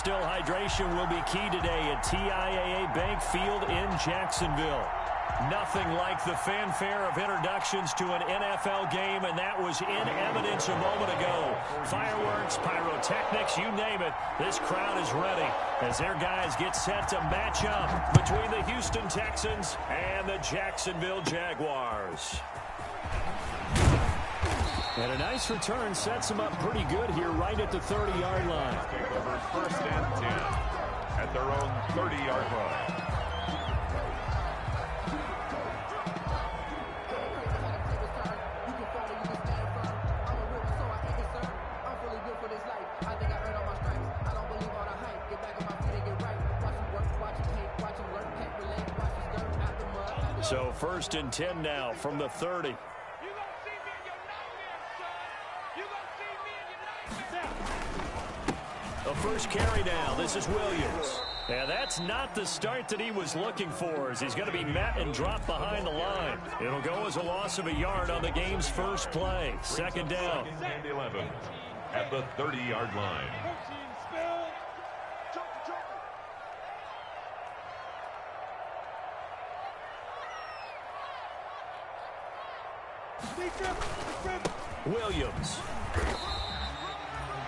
still, hydration will be key today at TIAA Bank Field in Jacksonville. Nothing like the fanfare of introductions to an NFL game, and that was in evidence a moment ago. Fireworks, pyrotechnics, you name it. This crowd is ready as their guys get set to match up between the Houston Texans and the Jacksonville Jaguars. And a nice return sets them up pretty good here right at the 30-yard line. Take over 1st and 10 at their own 30-yard line. So 1st and 10 now from the 30. The first carry now. This is Williams. And that's not the start that he was looking for, as he's going to be met and dropped behind the line. It'll go as a loss of a yard on the game's first play. 2nd down. 2nd and 11 at the 30-yard line. Williams.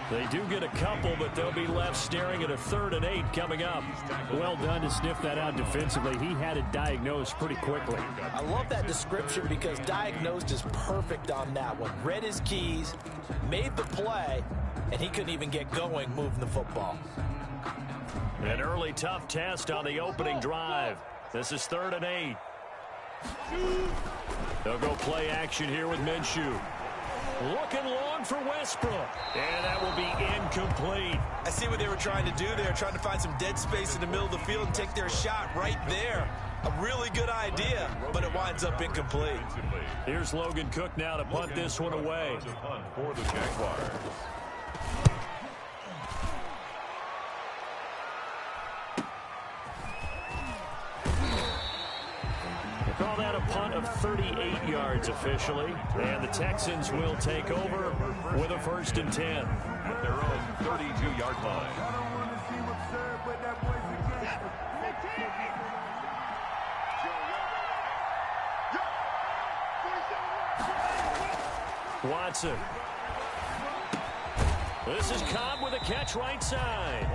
They do get a couple, but they'll be left staring at a 3rd and 8 coming up. Well done to sniff that out defensively. He had it diagnosed pretty quickly. I love that description because diagnosed is perfect on that one. Read his keys, made the play, and he couldn't even get going moving the football. An early tough test on the opening drive. This is 3rd and 8. They'll go play action here with Minshew. Looking long for Westbrook. And that will be incomplete. I see what they were trying to do there, trying to find some dead space in the middle of the field and take their shot right there. A really good idea, but it winds up incomplete. Here's Logan Cook now to punt this one away. Punt for the Jaguars. Call that a punt of 38 yards officially. And the Texans will take over with a 1st and 10. At their own 32-yard line. Watson. This is Cobb with a catch right side.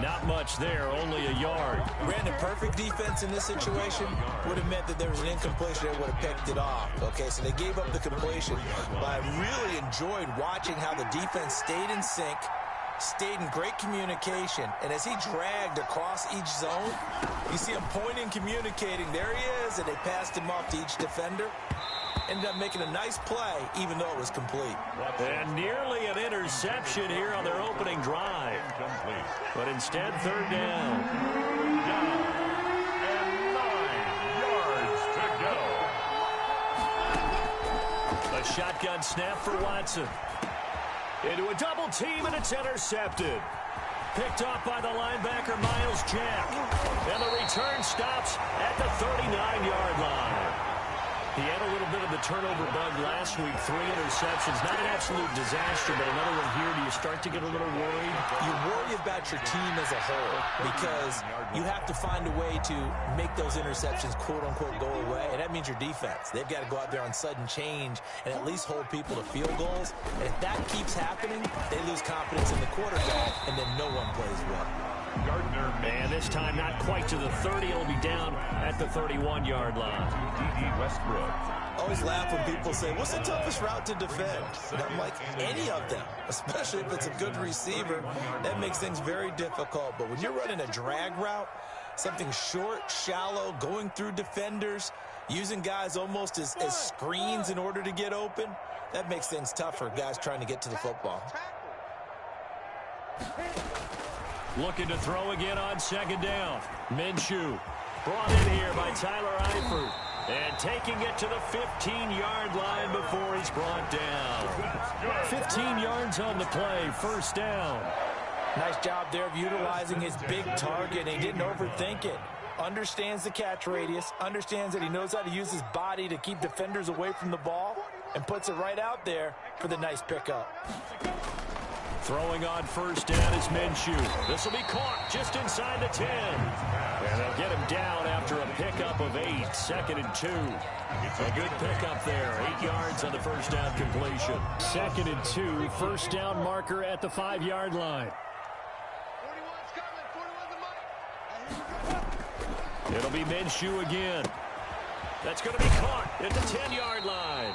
Not much there, only a yard. Brandon, perfect defense in this situation would have meant that there was an incompletion that would have picked it off. Okay, so they gave up the completion. But I really enjoyed watching how the defense stayed in sync, stayed in great communication, and as he dragged across each zone, you see him pointing, communicating. There he is, and they passed him off to each defender. Ended up making a nice play, even though it was complete. And nearly an interception here on their opening drive. But instead, 3rd down. And 9 yards to go. A shotgun snap for Watson. Into a double team, and it's intercepted. Picked off by the linebacker, Miles Jack. And the return stops at the 39-yard line. He had a little bit of the turnover bug last week, 3 interceptions. Not an absolute disaster, but another one here. Do you start to get a little worried? You worry about your team as a whole because you have to find a way to make those interceptions, quote-unquote, go away, and that means your defense. They've got to go out there on sudden change and at least hold people to field goals. And if that keeps happening, they lose confidence in the quarterback, and then no one plays well. Gardner, and this time not quite to the 30. It'll be down at the 31-yard line. D.D. Westbrook. I always laugh when people say, what's the toughest route to defend? And I'm like, any of them, especially if it's a good receiver. That makes things very difficult. But when you're running a drag route, something short, shallow, going through defenders, using guys almost as screens in order to get open, that makes things tough for guys trying to get to the football. Looking to throw again on 2nd down. Minshew brought in here by Tyler Eifert. And taking it to the 15-yard line before he's brought down. 15 yards on the play, 1st down. Nice job there of utilizing his big target. He didn't overthink it. Understands the catch radius, understands that he knows how to use his body to keep defenders away from the ball, and puts it right out there for the nice pickup. Throwing on first down is Minshew. This will be caught just inside the 10. And they'll get him down after a pickup of 8. 2nd and 2. A good pickup there. 8 yards on the first down completion. 2nd and 2. First down marker at the 5-yard line. It'll be Minshew again. That's going to be caught at the 10-yard line.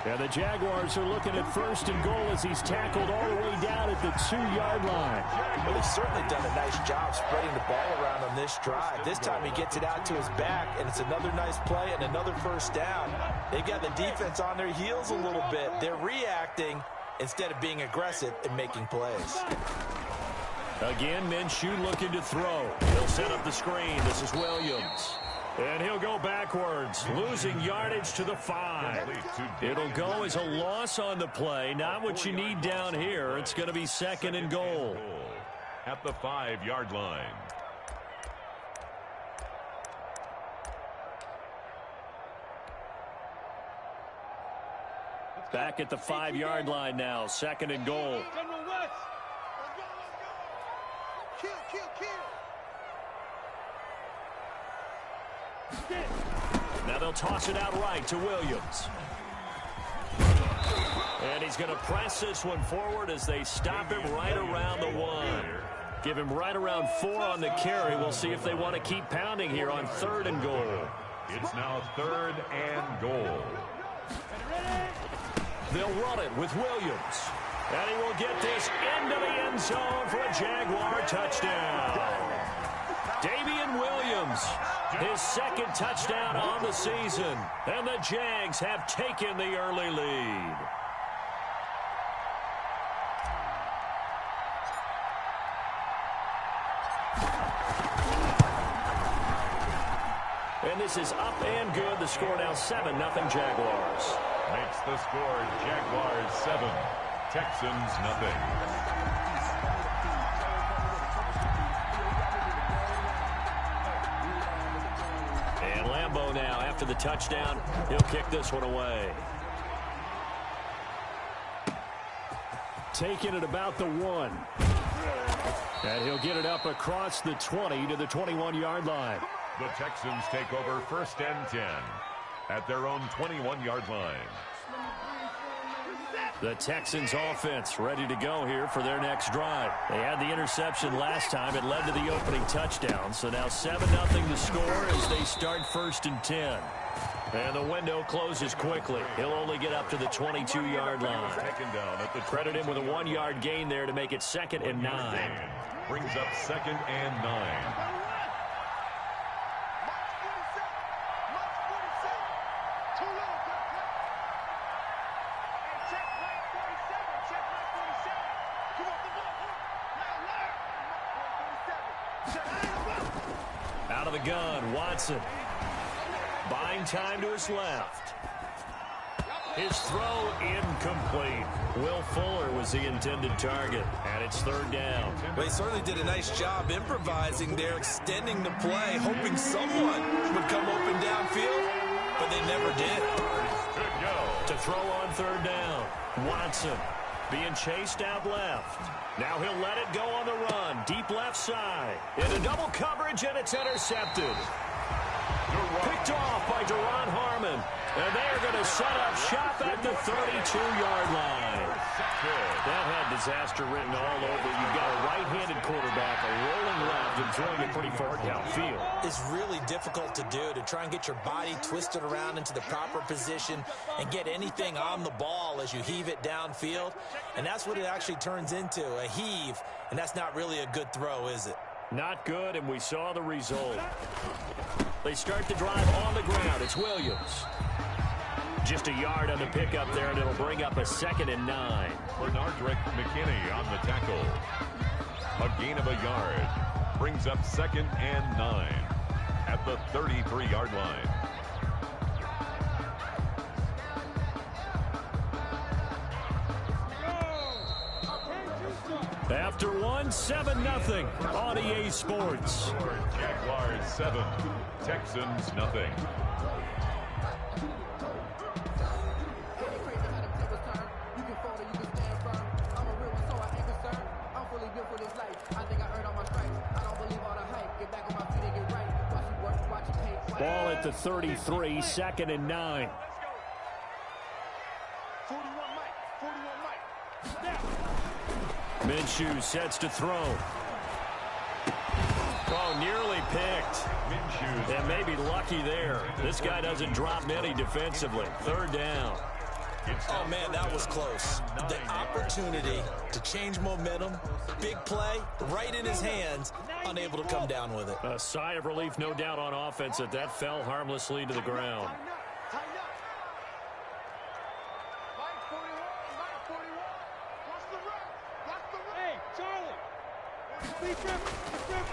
And the Jaguars are looking at 1st and goal as he's tackled all the way down at the 2-yard line. Well, he's certainly done a nice job spreading the ball around on this drive. This time he gets it out to his back, and it's another nice play and another first down. They've got the defense on their heels a little bit. They're reacting instead of being aggressive and making plays. Again, Minshew looking to throw. He'll set up the screen. This is Williams. And he'll go backwards, losing yardage to the 5. It'll go as a loss on the play. Not what you need down here. It's going to be 2nd and goal. At the 5-yard line. Back at the 5-yard line now. 2nd and goal. Now they'll toss it out right to Williams. And he's going to press this one forward as they stop him right around the 1. Give him right around 4 on the carry. We'll see if they want to keep pounding here on 3rd and goal. It's now 3rd and goal. They'll run it with Williams. And he will get this into the end zone for a Jaguar touchdown. Damian Williams, his 2nd touchdown on the season. And the Jags have taken the early lead. And this is up and good. The score now 7-0 Jaguars. Makes the score Jaguars 7, Texans nothing. And Lambeau now, after the touchdown, he'll kick this one away. Taking it about the 1. And he'll get it up across the 20 to the 21-yard line. The Texans take over 1st and 10 at their own 21-yard line. The Texans offense ready to go here for their next drive. They had the interception last time. It led to the opening touchdown. So now 7-0 the score as they start 1st and 10. And the window closes quickly. He'll only get up to the 22-yard line. Credit him with a 1-yard gain there to make it 2nd and 9. Brings up 2nd and 9. Out of the gun, Watson. Buying time to his left. His throw incomplete. Will Fuller was the intended target, and it's 3rd down. Well, he certainly did a nice job improvising there, extending the play, hoping someone would come open downfield, but they never did. Good go. To throw on 3rd down, Watson being chased out left. Now he'll let it go on the run, deep left side. Into double coverage, and it's intercepted. Picked off by Duron Harmon. And they're going to set up shop at the 32-yard line. That had disaster written all over. You've got a right-handed quarterback, a rolling left, and throwing it pretty far downfield. It's really difficult to do, to try and get your body twisted around into the proper position and get anything on the ball as you heave it downfield. And that's what it actually turns into, a heave. And that's not really a good throw, is it? Not good, and we saw the result. They start the drive on the ground. It's Williams. Just a yard on the pickup there, and it'll bring up a 2nd and 9. Bernardrick McKinney on the tackle. A gain of a yard. Brings up 2nd and 9 at the 33-yard line. After one, 7-0 on EA Sports. Jaguars 7, Texans nothing. Ball at the 33, 2nd and 9. Minshew sets to throw. Oh, nearly picked. And maybe lucky there. This guy doesn't drop many defensively. 3rd down. Oh, man, that was close. The opportunity to change momentum, big play, right in his hands, unable to come down with it. A sigh of relief, no doubt, on offense that fell harmlessly to the ground.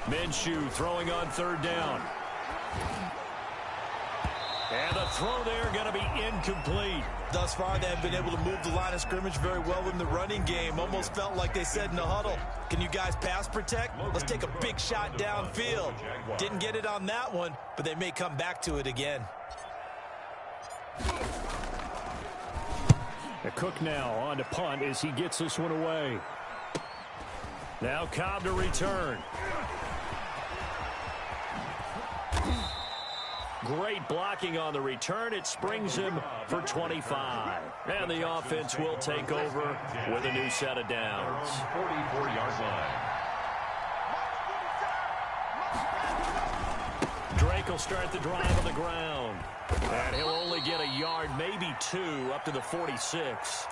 Minshew throwing on 3rd down. And the throw there going to be incomplete. Thus far, they have been able to move the line of scrimmage very well in the running game. Almost felt like they said in the huddle, can you guys pass protect? Let's take a big shot downfield. Didn't get it on that one, but they may come back to it again. Cook now on to punt as he gets this one away. Now Cobb to return. Great blocking on the return. It springs him for 25. And the offense will take over with a new set of downs. 44-yard line. Drake will start the drive on the ground. And he'll only get a yard, maybe 2, up to the 46.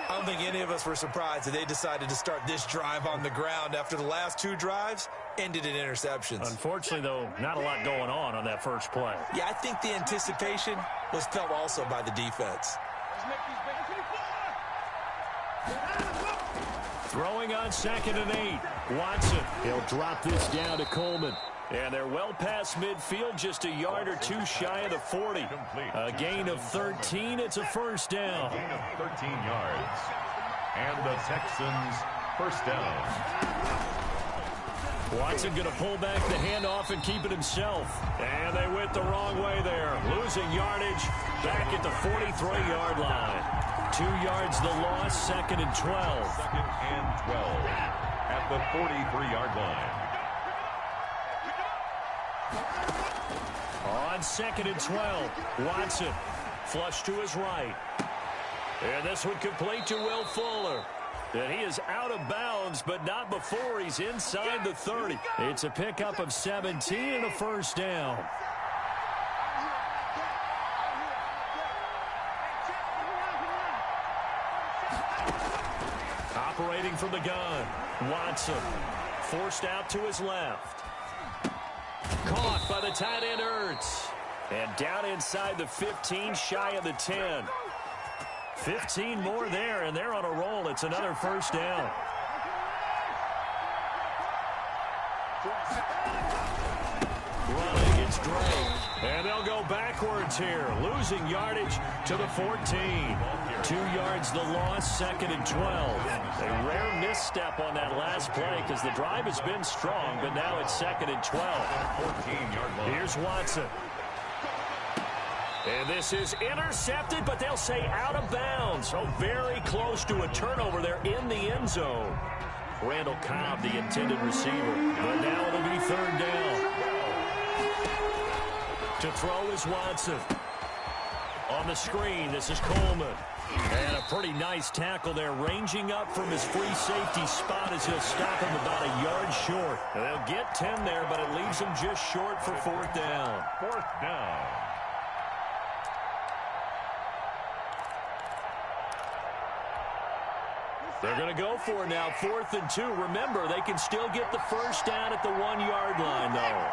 I don't think any of us were surprised that they decided to start this drive on the ground after the last 2 drives ended in interceptions. Unfortunately, though, not a lot going on that first play. Yeah, I think the anticipation was felt also by the defense. Throwing on 2nd and 8. Watson. He'll drop this down to Coleman. And they're well past midfield, just a yard or 2 shy of the 40. A gain of 13. It's a 1st down. A gain of 13 yards. And the Texans first down. Watson going to pull back the handoff and keep it himself. And they went the wrong way there. Losing yardage back at the 43-yard line. 2 yards the loss, 2nd and 12. 2nd and 12 at the 43-yard line. On 2nd and 12, Watson flush to his right. And this one complete to Will Fuller. And he is out of bounds, but not before he's inside the 30. It's a pickup of 17 and a 1st down. Operating from the gun, Watson forced out to his left. Caught by the tight end, Ertz. And down inside the 15, shy of the 10. 15 more there, and they're on a roll. It's another 1st down. Running against Drake. And they'll go backwards here. Losing yardage to the 14. 2 yards the loss, 2nd and 12. A rare misstep on that last play because the drive has been strong, but now it's 2nd and 12. 14-yard line. Here's Watson. And this is intercepted, but they'll say out of bounds. So very close to a turnover there in the end zone. Randall Cobb, the intended receiver. But now it'll be 3rd down. To throw is Watson. On the screen, this is Coleman. And a pretty nice tackle there, ranging up from his free safety spot as he'll stop him about a yard short. They'll get 10 there, but it leaves him just short for 4th down. 4th down. They're going to go for it now, 4th and 2. Remember, they can still get the 1st down at the 1-yard line, though.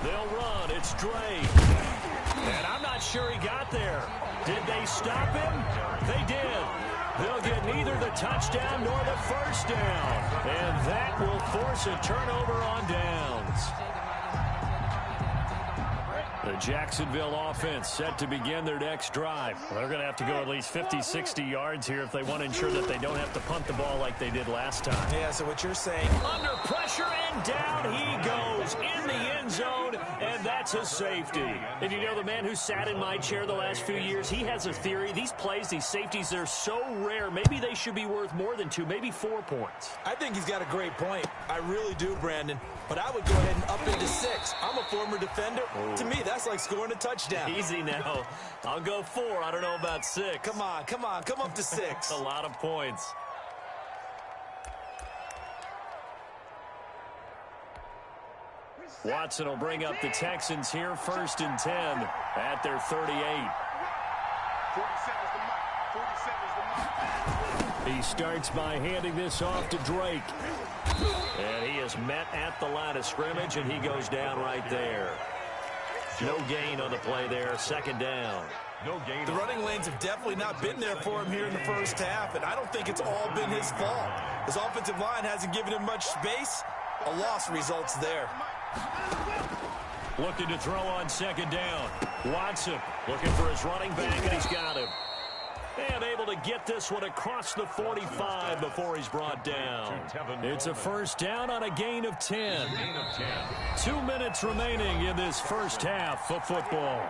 They'll run. It's Drake. And I'm not sure he got there. Did they stop him? They did. They'll get neither the touchdown nor the 1st down. And that will force a turnover on downs. The Jacksonville offense set to begin their next drive. Well, they're going to have to go at least 50, 60 yards here if they want to ensure that they don't have to punt the ball like they did last time. Yeah, so what you're saying... Under pressure, and down he goes in the end zone, and that's a safety. And you know, the man who sat in my chair the last few years, he has a theory. These plays, these safeties, they're so rare. Maybe they should be worth more than 2, maybe 4 points. I think he's got a great point. I really do, Brandon. But I would go ahead and up into 6. I'm a former defender. Oh. To me, that's like scoring a touchdown. Easy now. I'll go 4. I don't know about 6. Come on. Come up to 6. A lot of points. Watson will bring up the Texans here, 1st and 10 at their 38. He starts by handing this off to Drake. And he is met at the line of scrimmage, and he goes down right there. No gain on the play there, 2nd down. No gain. The running lanes have definitely not been there for him here in the first half, and I don't think it's all been his fault. His offensive line hasn't given him much space. A loss results there. Looking to throw on 2nd down. Watson looking for his running back, and he's got him. And able to get this one across the 45 before he's brought down. It's a 1st down on a gain of 10. 2 minutes remaining in this first half of football.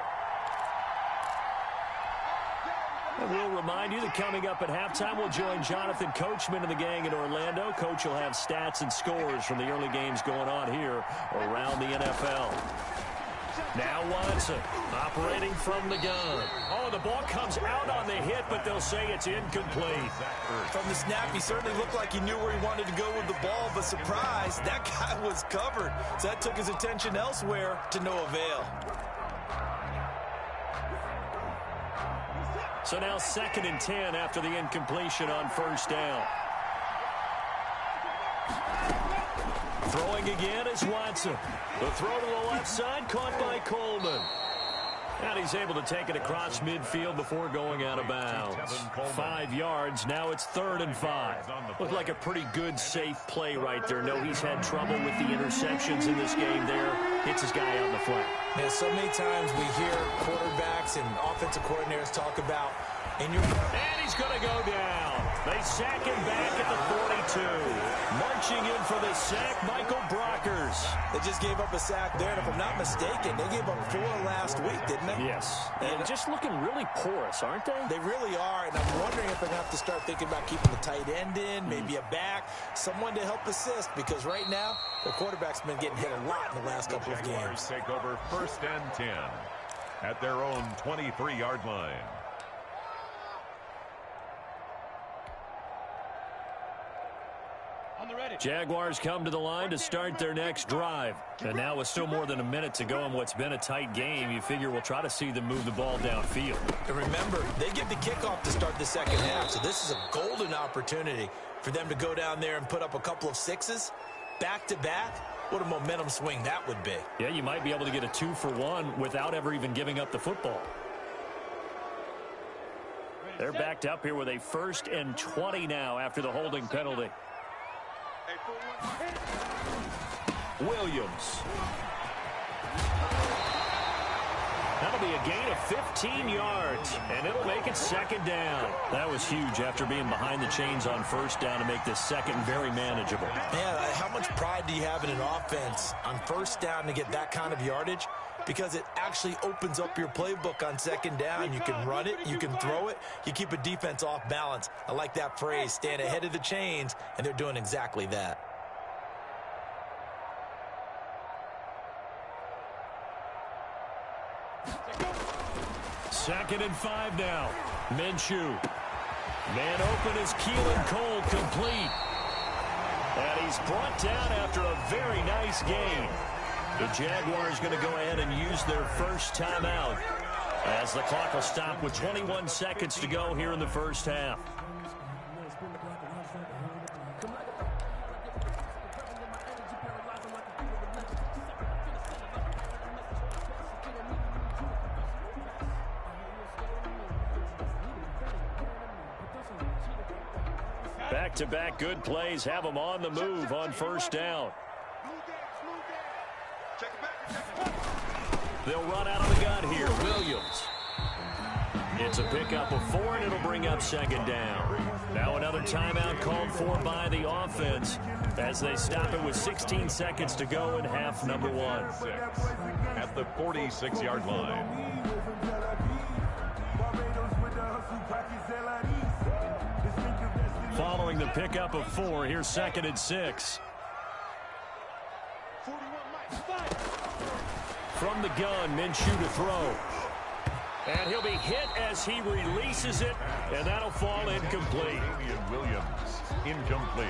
And we'll remind you that coming up at halftime, we'll join Jonathan Coachman and the gang in Orlando. Coach will have stats and scores from the early games going on here around the NFL. Now Watson operating from the gun. Oh, the ball comes out on the hit, but they'll say it's incomplete. From the snap, he certainly looked like he knew where he wanted to go with the ball, but surprise, that guy was covered. So that took his attention elsewhere to no avail. So now 2nd and 10 after the incompletion on 1st down. Throwing again is Watson. The throw to the left side caught by Coleman. And he's able to take it across midfield before going out of bounds. 5 yards. Now it's 3rd and 5. Looked like a pretty good, safe play right there. No, he's had trouble with the interceptions in this game there. Hits his guy out in the flat. Yeah, so many times we hear quarterbacks and offensive coordinators talk about and he's going to go down. They sack him back at the 42. Marching in for the sack, Michael Brockers. They just gave up a sack there, and if I'm not mistaken, they gave up 4 last week, didn't they? Yes. And just looking really porous, aren't they? They really are, and I'm wondering if they're going to have to start thinking about keeping the tight end in, maybe a back, someone to help assist, because right now, the quarterback's been getting hit a lot in the last couple of games. Take over 1st and 10 at their own 23-yard line. Jaguars come to the line to start their next drive. And now with still more than a minute to go in what's been a tight game, you figure we'll try to see them move the ball downfield. And remember, they get the kickoff to start the second half, so this is a golden opportunity for them to go down there and put up a couple of 6s back-to-back. What a momentum swing that would be. Yeah, you might be able to get a 2-for-1 without ever even giving up the football. They're backed up here with a 1st and 20 now after the holding penalty. Williams. That'll be a gain of 15 yards, and it'll make it 2nd down. That was huge after being behind the chains on 1st down to make this 2nd very manageable. Man, how much pride do you have in an offense on 1st down to get that kind of yardage? Because it actually opens up your playbook on 2nd down. You can run it, you can throw it, you keep a defense off balance. I like that phrase, stand ahead of the chains, and they're doing exactly that. Second and 5 now. Minshew. Man open is Keelan Cole, complete. And he's brought down after a very nice game. The Jaguars going to go ahead and use their first timeout as the clock will stop with 21 seconds to go here in the first half. Back-to-back good plays have them on the move on 1st down. They'll run out of the gun here. Williams. It's a pickup of 4, and it'll bring up second down. Now another timeout called for by the offense as they stop it with 16 seconds to go in half number 1. At the 46-yard line. Following the pickup of 4, here's 2nd and 6. From the gun, Minshew to throw. And he'll be hit as he releases it, and that'll fall incomplete. Williams, incomplete.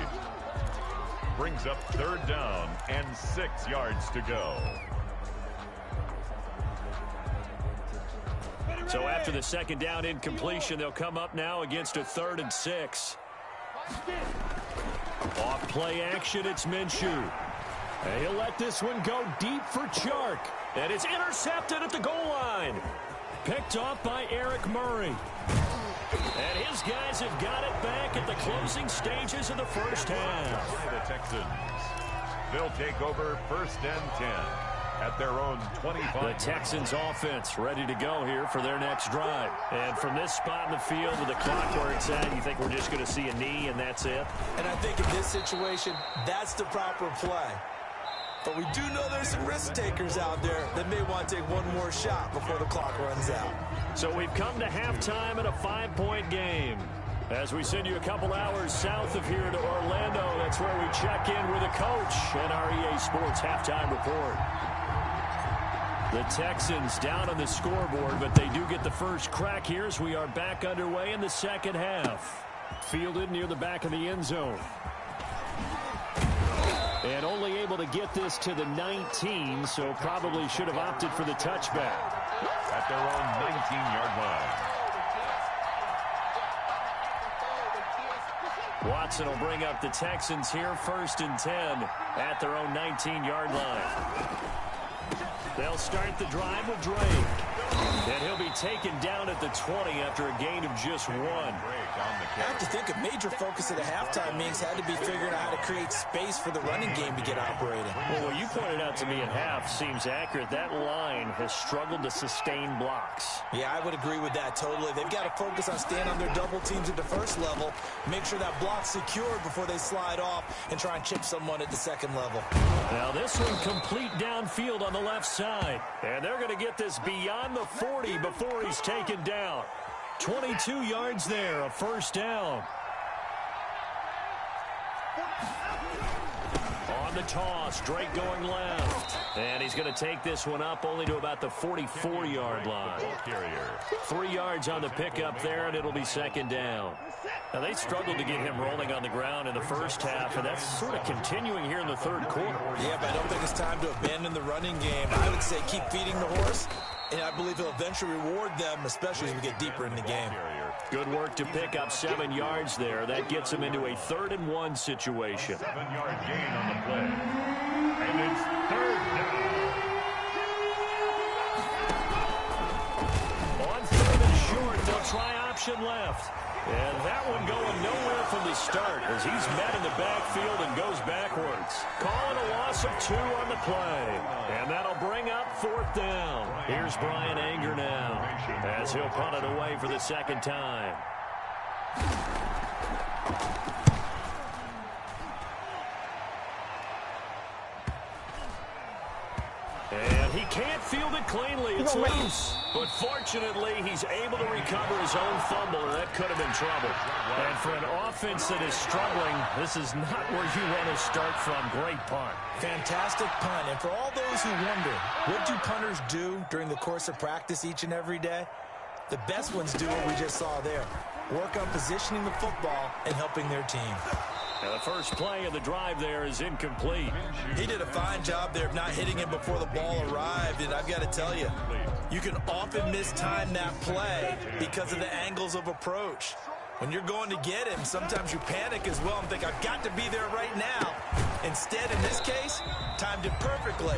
Brings up 3rd down and 6 yards to go. So after the 2nd down incompletion, they'll come up now against a 3rd and 6. Off play action, it's Minshew. And he'll let this one go deep for Chark. And it's intercepted at the goal line. Picked off by Eric Murray. And his guys have got it back at the closing stages of the first half. The Texans. They'll take over 1st and 10 at their own 25. The Texans offense ready to go here for their next drive. And from this spot in the field with the clock where it's at, you think we're just going to see a knee and that's it? And I think in this situation, that's the proper play. But we do know there's some risk takers out there that may want to take one more shot before the clock runs out. So we've come to halftime in a 5-point game. As we send you a couple hours south of here to Orlando, that's where we check in with a coach and our EA Sports halftime report. The Texans down on the scoreboard, but they do get the first crack here as we are back underway in the second half. Fielded near the back of the end zone. And only able to get this to the 19, so probably should have opted for the touchback. At their own 19-yard line. Watson will bring up the Texans here 1st and 10 at their own 19-yard line. They'll start the drive with Drake. And he'll be taken down at the 20 after a gain of just 1. I have to think a major focus of the halftime meetings had to be figuring out how to create space for the running game to get operating. Well, what you pointed out to me at half seems accurate. That line has struggled to sustain blocks. Yeah, I would agree with that totally. They've got to focus on staying on their double teams at the first level, make sure that block's secured before they slide off and try and chip someone at the second level. Now this one complete downfield on the left side. And they're going to get this beyond the 40 before he's taken down. 22 yards there, a first down. On the toss, Drake going left. And he's going to take this one up only to about the 44-yard line. 3 yards on the pickup there, and it'll be second down. Now, they struggled to get him rolling on the ground in the first half, and that's sort of continuing here in the third quarter. Yeah, but I don't think it's time to abandon the running game. I would say keep feeding the horse, and I believe he'll eventually reward them, especially as we get deeper in the game. Good work to pick up 7 yards there. That gets him into a 3rd and 1 situation. 7-yard gain on the play. And it's 3rd down. On 3rd and short, they'll try option left. And that one going nowhere from the start as he's met in the backfield and goes backwards. Calling a loss of 2 on the play. And that'll bring up 4th down. Here's Brian Anger now as he'll punt it away for the second time. And he can't field it cleanly. It's loose. But fortunately, he's able to recover his own fumble, or that could have been trouble. And for an offense that is struggling, this is not where you want to start from. Great punt. Fantastic punt. And for all those who wonder, what do punters do during the course of practice each and every day? The best ones do what we just saw there. Work on positioning the football and helping their team. Now the first play of the drive there is incomplete. He did a fine job there of not hitting him before the ball arrived, and I've got to tell you, you can often mistime that play because of the angles of approach. When you're going to get him, sometimes you panic as well and think, I've got to be there right now. Instead, in this case, timed it perfectly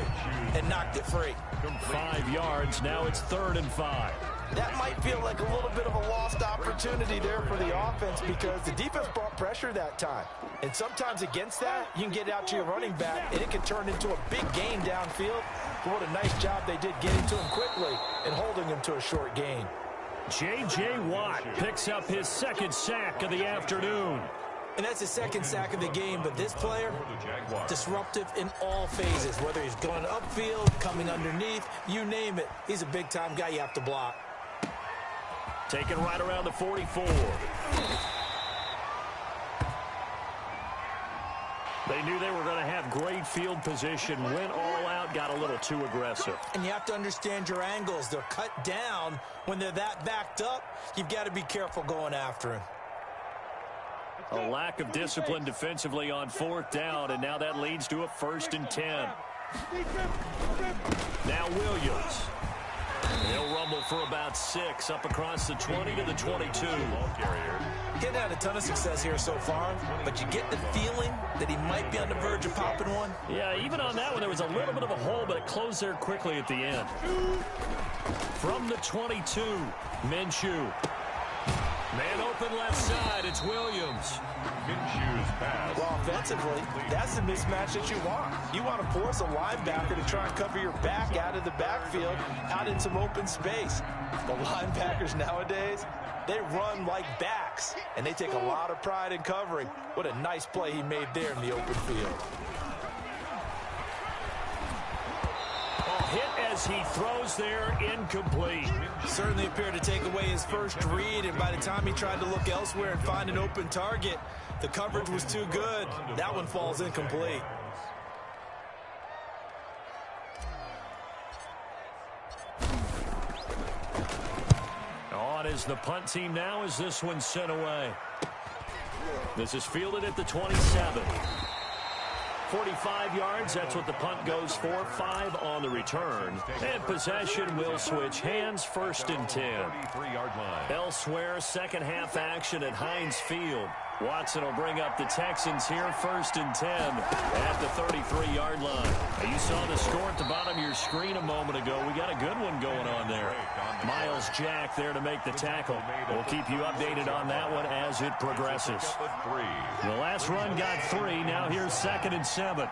and knocked it free. 5 yards, now it's 3rd and 5. that might feel like a little bit of a lost opportunity there for the offense because the defense brought pressure that time. And sometimes against that, you can get out to your running back, and it can turn into a big gain downfield. But what a nice job they did getting to him quickly and holding him to a short gain. J.J. Watt picks up his second sack of the afternoon. And that's his second sack of the game, but this player, disruptive in all phases, whether he's going upfield, coming underneath, you name it. He's a big-time guy you have to block. Taken right around the 44. They knew they were going to have great field position, went all out, got a little too aggressive. And you have to understand your angles. They're cut down. When they're that backed up, you've got to be careful going after him. A lack of discipline defensively on fourth down, and now that leads to a 1st and 10. Now Williams. He'll rumble for about 6 up across the 20 to the 22. Getting had a ton of success here so far, but you get the feeling that he might be on the verge of popping one. Yeah, even on that one, there was a little bit of a hole, but it closed there quickly at the end. From the 22, Minshew. Man open left side, it's Williams. Minshew's pass. Well, offensively, that's the mismatch that you want. You want to force a linebacker to try and cover your back out of the backfield, out in some open space. The linebackers nowadays, they run like backs, and they take a lot of pride in covering. What a nice play he made there in the open field. Hit as he throws there, incomplete. Certainly appeared to take away his first read, and by the time he tried to look elsewhere and find an open target, the coverage was too good. That one falls incomplete. On is the punt team now as this one's sent away. This is fielded at the 27. 45 yards, that's what the punt goes for. 5 on the return. And possession will switch hands, 1st and 10. 33-yard line. Elsewhere, second half action at Heinz Field. Watson will bring up the Texans here, 1st and 10 at the 33-yard line. Now, you saw the score at the bottom of your screen a moment ago. We got a good one going on there. Myles Jack there to make the tackle. We'll keep you updated on that one as it progresses. The last run got 3. Now here's 2nd and 7.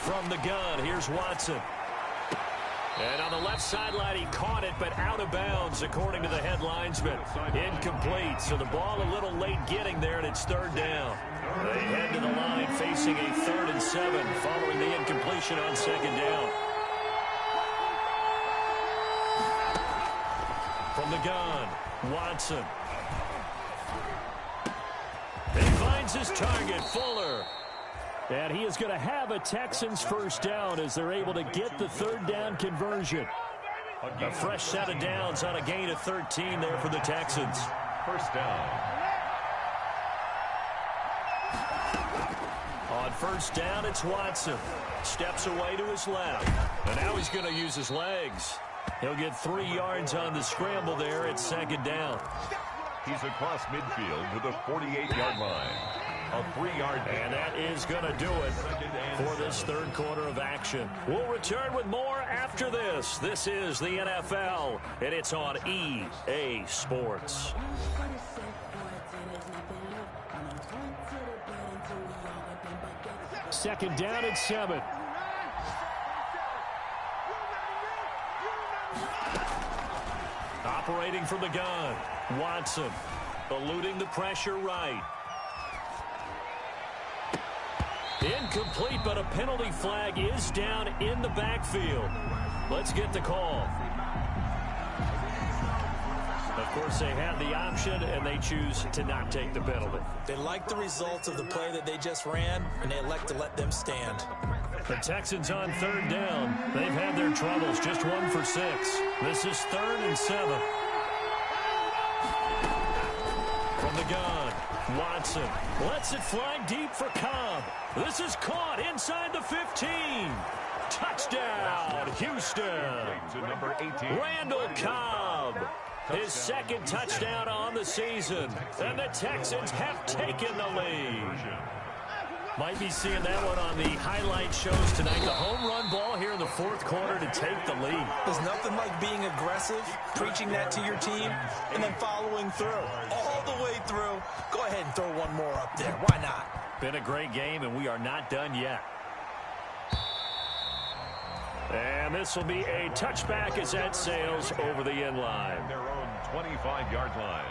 From the gun, here's Watson. And on the left sideline, he caught it, but out of bounds, according to the head linesman. Incomplete, so the ball a little late getting there, and it's 3rd down. They head to the line facing a 3rd and 7 following the incompletion on 2nd down. From the gun, Watson. He finds his target, Fuller. And he is going to have a Texans 1st down as they're able to get the 3rd down conversion. A fresh set of downs on a gain of 13 there for the Texans. 1st down. On 1st down, it's Watson. Steps away to his left. And now he's going to use his legs. He'll get 3 yards on the scramble there at 2nd down. He's across midfield to the 48-yard line. A 3-yard gain. And that is going to do it for this 3rd quarter of action. We'll return with more after this. This is the NFL, and it's on EA Sports. 2nd down and 7. Operating from the gun, Watson eluding the pressure right. Incomplete, but a penalty flag is down in the backfield. Let's get the call. Of course, they had the option, and they choose to not take the penalty. They like the results of the play that they just ran, and they elect to let them stand. The Texans on 3rd down. They've had their troubles, just 1 for 6. This is 3rd and 7. From the gun, Watson lets it fly deep for Cobb. This is caught inside the 15. Touchdown, Houston. Number 18. Randall Cobb. His 2nd touchdown on the season. And the Texans have taken the lead. Might be seeing that one on the highlight shows tonight. The home run ball here in the fourth quarter to take the lead. There's nothing like being aggressive, preaching that to your team, and then following through. All the way through. Go ahead and throw one more up there. Why not? Been a great game, and we are not done yet. And this will be a touchback as that sails over the end line. Their own 25-yard line.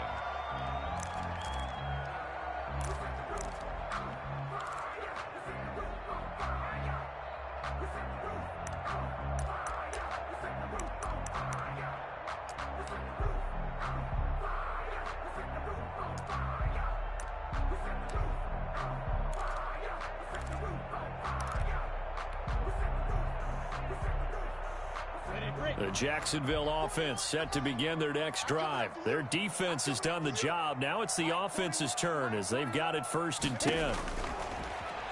The Jacksonville offense set to begin their next drive. Their defense has done the job. Now it's the offense's turn as they've got it 1st and 10.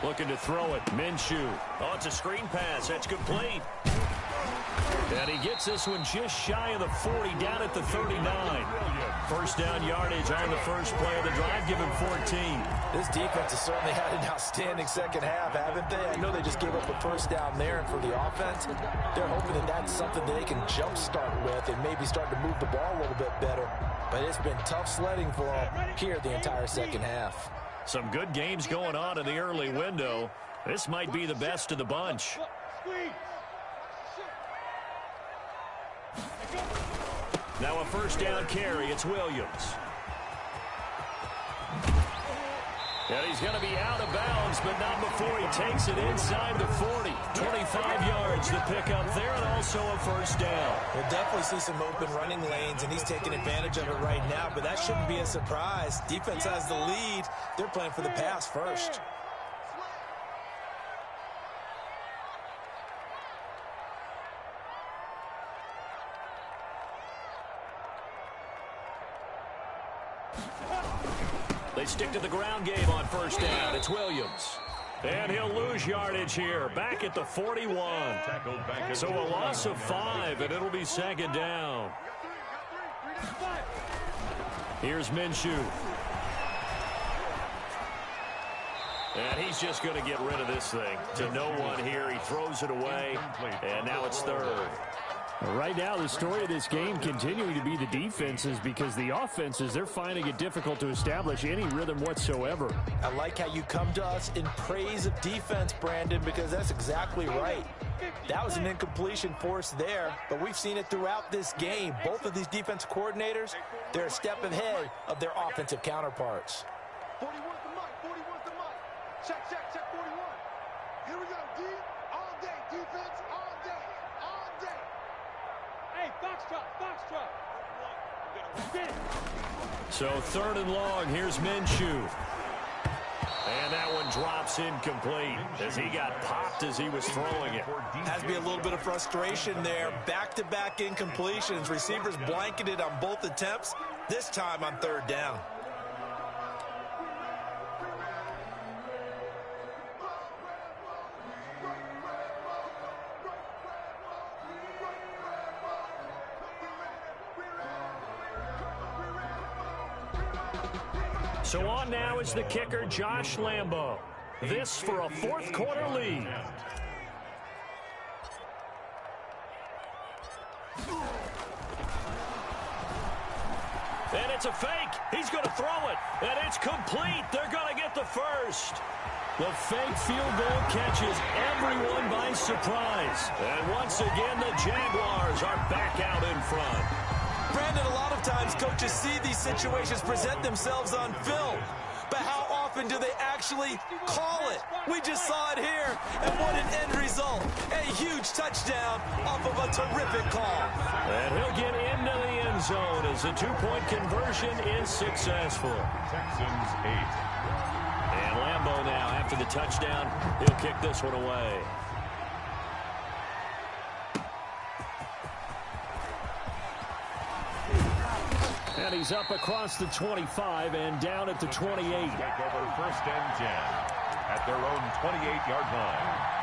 Looking to throw it. Minshew. Oh, it's a screen pass. That's complete. And he gets this one just shy of the 40, down at the 39. First down yardage on the first play of the drive. Give him 14. This defense has certainly had an outstanding second half, haven't they? I know they just gave up a first down there, and for the offense, they're hoping that that's something that they can jumpstart with and maybe start to move the ball a little bit better. But it's been tough sledding for them here the entire second half. Some good games going on in the early window. This might be the best of the bunch. Now a first down carry. It's Williams. And he's going to be out of bounds, but not before he takes it inside the 40. 25 yards to pick up there, and also a first down. We'll definitely see some open running lanes, and he's taking advantage of it right now, but that shouldn't be a surprise. Defense has the lead. They're playing for the pass first. They stick to the ground game on first down. It's Williams. And he'll lose yardage here. Back at the 41. So a loss of 5, and it'll be 2nd down. Here's Minshew. And he's just going to get rid of this thing. To no one here. He throws it away. And now it's 3rd. Right now, the story of this game continuing to be the defenses, because the offenses, they're finding it difficult to establish any rhythm whatsoever. I like how you come to us in praise of defense, Brandon, because that's exactly right. That was an incompletion force there, but we've seen it throughout this game. Both of these defense coordinators, they're a step ahead of their offensive counterparts. 41 to Mike, 41 to Mike. Check, 41. Here we go, D. All day, defense, all day, all day. Hey, foxtrot. So 3rd and long. Here's Minshew. And that one drops incomplete as he got popped as he was throwing it. Has to be a little bit of frustration there. Back-to-back incompletions. Receivers blanketed on both attempts, this time on 3rd down. So on now is the kicker, Josh Lambo. This for a 4th quarter lead. And it's a fake. He's going to throw it. And it's complete. They're going to get the first. The fake field goal catches everyone by surprise. And once again, the Jaguars are back out in front. Brandon, a lot of times coaches see these situations present themselves on film, but how often do they actually call it? We just saw it here, and what an end result. A huge touchdown off of a terrific call. And he'll get into the end zone as the 2-point conversion is successful. Texans 8. And Lambo now, after the touchdown, he'll kick this one away. And he's up across the 25 and down at the 28. Take over 1st and 10 at their own 28-yard line.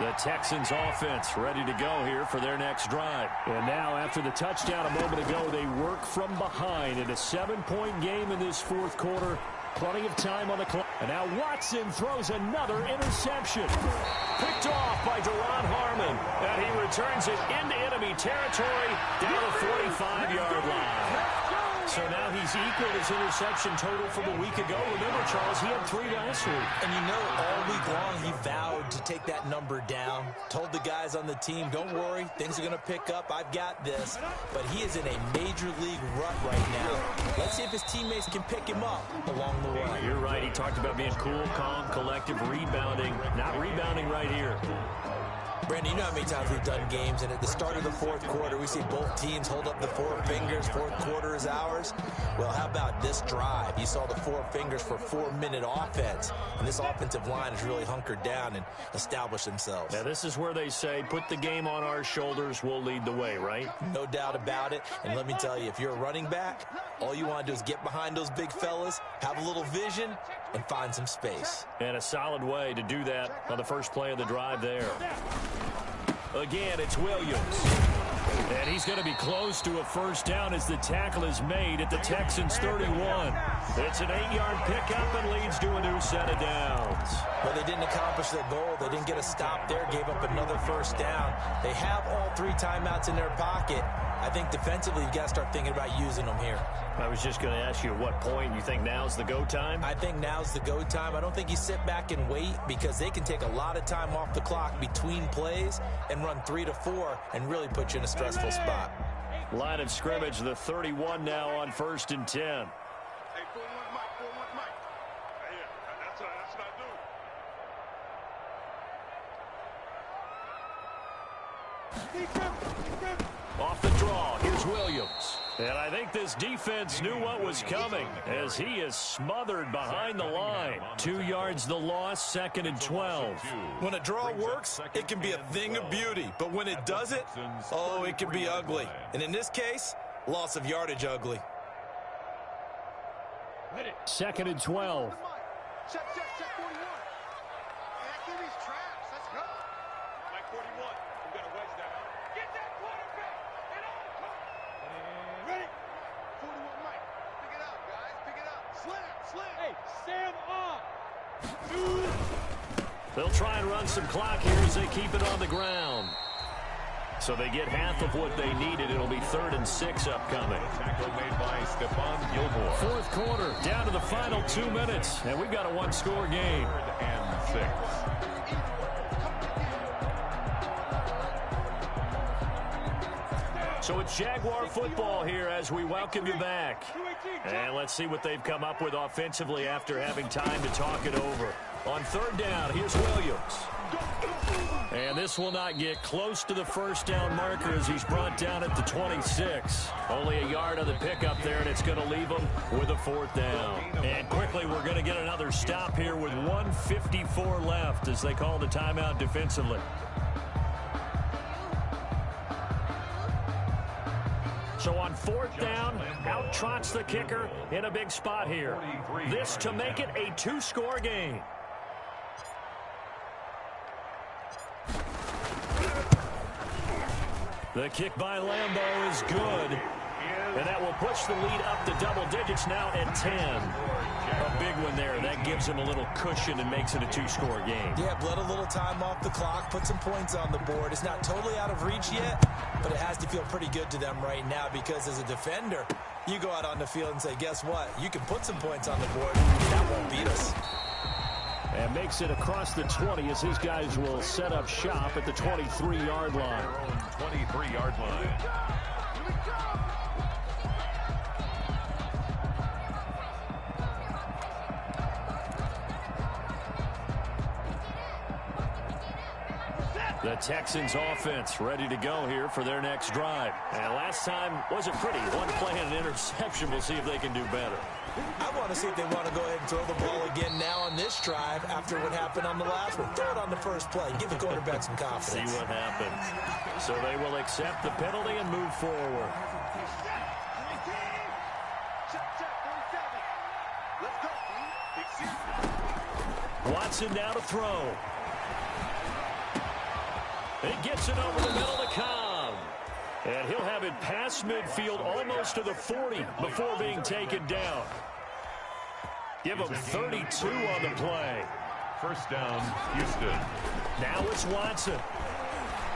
The Texans offense ready to go here for their next drive. And now, after the touchdown a moment ago, they work from behind in a 7-point game in this 4th quarter. Plenty of time on the clock. And now Watson throws another interception. Picked off by Duron Harmon. And he returns it into enemy territory down the 45-yard line. So now he's equaled his interception total from a week ago. Remember, Charles, he had 3 last week. And you know, all week long he vowed to take that number down. Told the guys on the team, don't worry, things are going to pick up. I've got this. But he is in a major league rut right now. Let's see if his teammates can pick him up along the way. You're right. He talked about being cool, calm, collective, rebounding. Not rebounding right here. Brandon, you know how many times we've done games, and at the start of the fourth quarter, we see both teams hold up the 4 fingers. Fourth quarter is ours. Well, how about this drive? You saw the 4 fingers for 4-minute offense, and this offensive line has really hunkered down and established themselves. Now, this is where they say, put the game on our shoulders, we'll lead the way, right? No doubt about it. And let me tell you, if you're a running back, all you want to do is get behind those big fellas, have a little vision, and find some space. And a solid way to do that on the first play of the drive there. Again, it's Williams. And he's going to be close to a first down as the tackle is made at the Texans' 31. It's an 8-yard pickup and leads to a new set of downs. Well, they didn't accomplish their goal. They didn't get a stop there, gave up another first down. They have all 3 timeouts in their pocket. I think defensively, you've got to start thinking about using them here. I was just going to ask you at what point you think now's the go time? I think now's the go time. I don't think you sit back and wait because they can take a lot of time off the clock between plays and run 3 to 4 and really put you in a stressful spot. Line of scrimmage, the 31 now on 1st and 10. Hey, 4-1 Mike, 4-1 Mike. Hey, that's what I do. Defense. Off the draw, here's Williams. And I think this defense knew what was coming as he is smothered behind the line. 2 yards the loss, 2nd and 12. When a draw works, it can be a thing of beauty. But when it doesn't, oh, it can be ugly. And in this case, loss of yardage ugly. 2nd and 12. Check 41. Active these traps. Let's go. Mike 41. We got to wedge that. Get that quarterback. And on the clock. Ready? 41 Mike. Pick it up, guys. Pick it up. Slam. Hey, Sam on. They'll try and run some clock here as they keep it on the ground. So they get half of what they needed. It'll be 3rd and 6 upcoming. Tackle made by Stephon Gilmore. 4th quarter, down to the final 2 minutes. And we've got a 1-score game. 3rd and 6. So it's Jaguar football here as we welcome you back. And let's see what they've come up with offensively after having time to talk it over. On 3rd down, here's Williams. And this will not get close to the first down marker as he's brought down at the 26. Only a yard on the pickup there, and it's going to leave him with a 4th down. And quickly, we're going to get another stop here with 1:54 left as they call the timeout defensively. So on 4th down, out trots the kicker in a big spot here. This to make it a 2-score game. The kick by Lambeau is good. And that will push the lead up to double digits now at 10. A big one there. That gives him a little cushion and makes it a 2-score game. Yeah, let a little time off the clock, put some points on the board. It's not totally out of reach yet, but it has to feel pretty good to them right now because as a defender, you go out on the field and say, guess what? You can put some points on the board. That won't beat us. And makes it across the 20 as his guys will set up shop at the 23-yard line. 23-yard line. The Texans offense ready to go here for their next drive. And last time wasn't pretty. One play and an interception. We'll see if they can do better. I want to see if they want to go ahead and throw the ball again now on this drive after what happened on the last one. Throw it on the first play. Give the quarterback some confidence. See what happens. So they will accept the penalty and move forward. Watson now to throw. It gets it over the middle to Cobb. And he'll have it past midfield almost to the 40 before being taken down. Give them 32 on the play. First down, Houston. Now it's Watson.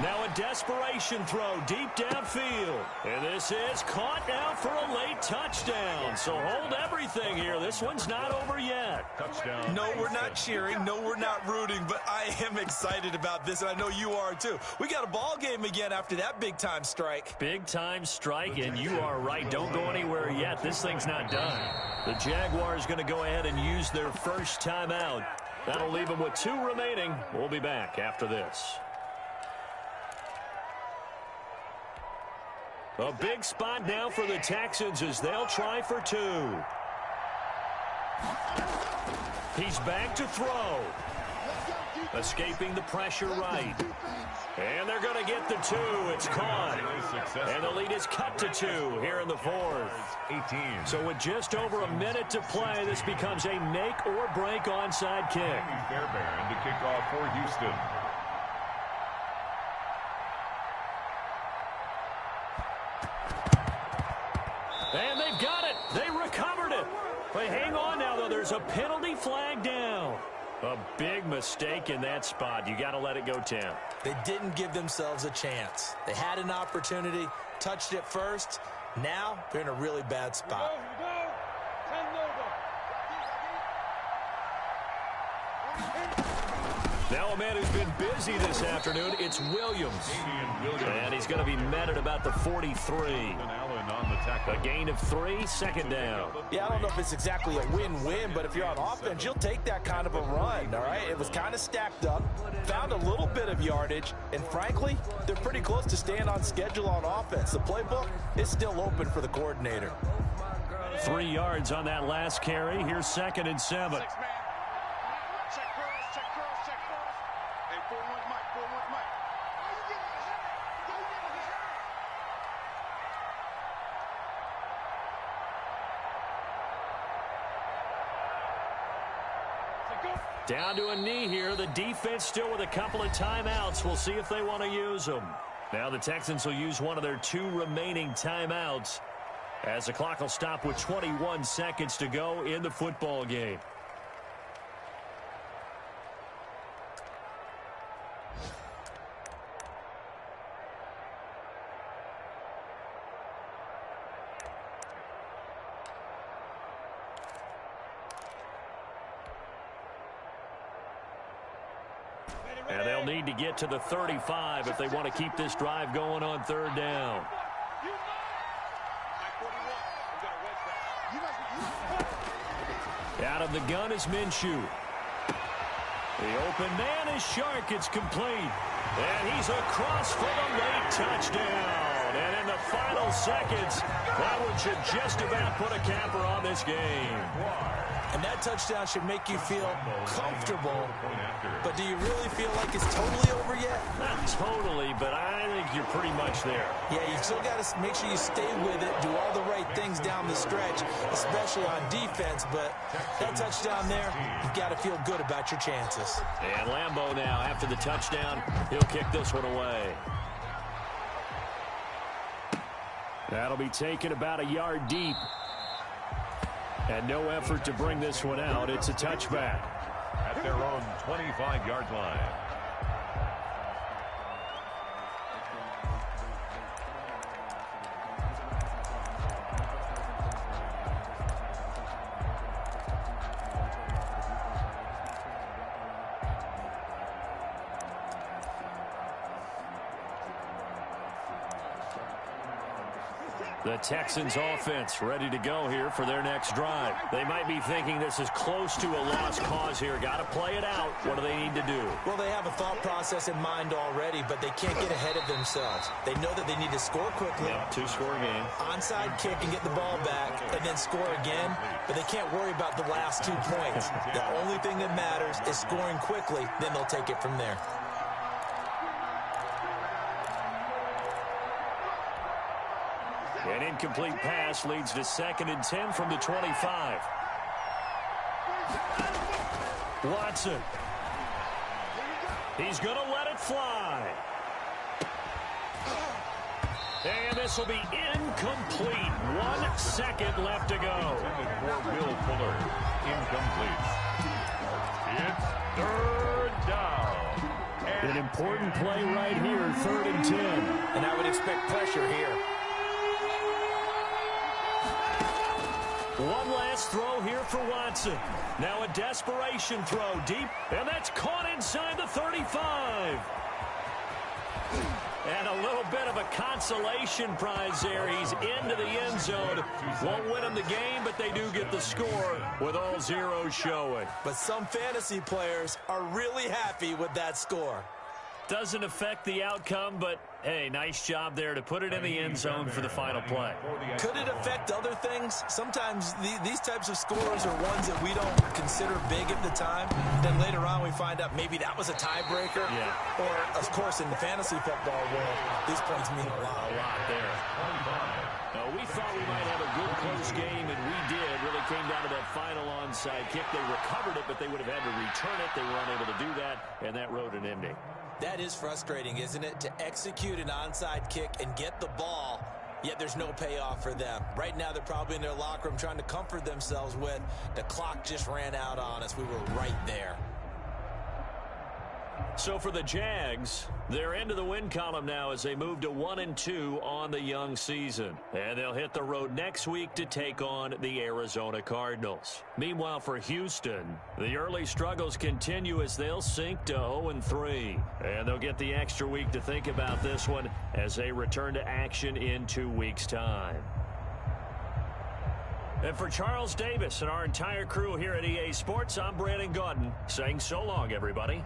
Now a desperation throw deep downfield. And this is caught now for a late touchdown. So hold everything here. This one's not over yet. Touchdown. No, we're not cheering. No, we're not rooting. But I am excited about this, and I know you are too. We got a ball game again after that big-time strike. Big-time strike, and you are right. Don't go anywhere yet. This thing's not done. The Jaguars going to go ahead and use their first timeout. That'll leave them with 2 remaining. We'll be back after this. A big spot now for the Texans as they'll try for 2. He's back to throw. Escaping the pressure right. And they're going to get the 2. It's caught. And the lead is cut to 2 here in the 4th. 18. So with just over a minute to play, this becomes a make-or-break onside kick. Fairbairn to kick off for Houston. And they've got it. They recovered it. But hang on now, though. There's a penalty flag down. A big mistake in that spot. You got to let it go, Tim. They didn't give themselves a chance. They had an opportunity, touched it first. Now they're in a really bad spot. Here we go. 10 over. Now a man who's been busy this afternoon, it's Williams. And he's going to be met at about the 43. Allen on the tackle. A gain of 3, second down. Yeah, I don't know if it's exactly a win-win, but if you're on offense, you'll take that kind of a run, all right? It was kind of stacked up, found a little bit of yardage, and frankly, they're pretty close to staying on schedule on offense. The playbook is still open for the coordinator. 3 yards on that last carry. Here's 2nd and 7. 6 man. Check cross, check cross, check cross. Hey, 4-1 Mike, 4-1 Mike. Down to a knee here. The defense still with a couple of timeouts. We'll see if they want to use them. Now the Texans will use one of their 2 remaining timeouts as the clock will stop with 21 seconds to go in the football game. And they'll need to get to the 35 if they want to keep this drive going on 3rd down. Out of the gun is Minshew. The open man is Shark. It's complete. And he's across for the late touchdown. And in the final seconds, that one should just about put a capper on this game. And that touchdown should make you feel comfortable. But do you really feel like it's totally over yet? Not totally, but I think you're pretty much there. Yeah, you still got to make sure you stay with it, do all the right things down the stretch, especially on defense. But that touchdown there, you've got to feel good about your chances. And Lambeau now, after the touchdown, he'll kick this one away. That'll be taken about a yard deep. And no effort to bring this one out. It's a touchback. At their own 25-yard line. The Texans offense ready to go here for their next drive. They might be thinking this is close to a lost cause here. Got to play it out. What do they need to do? Well, they have a thought process in mind already, but they can't get ahead of themselves. They know that they need to score quickly. Yep, 2-score game. Onside kick and get the ball back, and then score again. But they can't worry about the last 2 points. The only thing that matters is scoring quickly. Then they'll take it from there. An incomplete pass leads to 2nd and 10 from the 25. Watson. He's going to let it fly. And this will be incomplete. 1 second left to go. For Will Fuller. Incomplete. Third down. An important play right here, 3rd and 10. And I would expect pressure here. One last throw here for Watson. Now a desperation throw deep, and that's caught inside the 35. And a little bit of a consolation prize there. He's into the end zone. Won't win him the game, but they do get the score with all zeros showing. But some fantasy players are really happy with that score. Doesn't affect the outcome, but, hey, nice job there to put it in the end zone for the final play. Could it affect other things? Sometimes these types of scores are ones that we don't consider big at the time. Then later on we find out maybe that was a tiebreaker. Yeah. Or, of course, in the fantasy football world, these points mean a lot. A lot there. We thought we might have a good close game, and we did. Really came down to that final onside kick. They recovered it, but they would have had to return it. They were unable to do that, and that rode an ending. That is frustrating, isn't it? To execute an onside kick and get the ball, yet there's no payoff for them. Right now, they're probably in their locker room trying to comfort themselves with, the clock just ran out on us. We were right there. So for the Jags, they're into the win column now as they move to 1-2 on the young season. And they'll hit the road next week to take on the Arizona Cardinals. Meanwhile, for Houston, the early struggles continue as they'll sink to 0-3. And they'll get the extra week to think about this one as they return to action in 2 weeks' time. And for Charles Davis and our entire crew here at EA Sports, I'm Brandon Gaudin saying so long, everybody.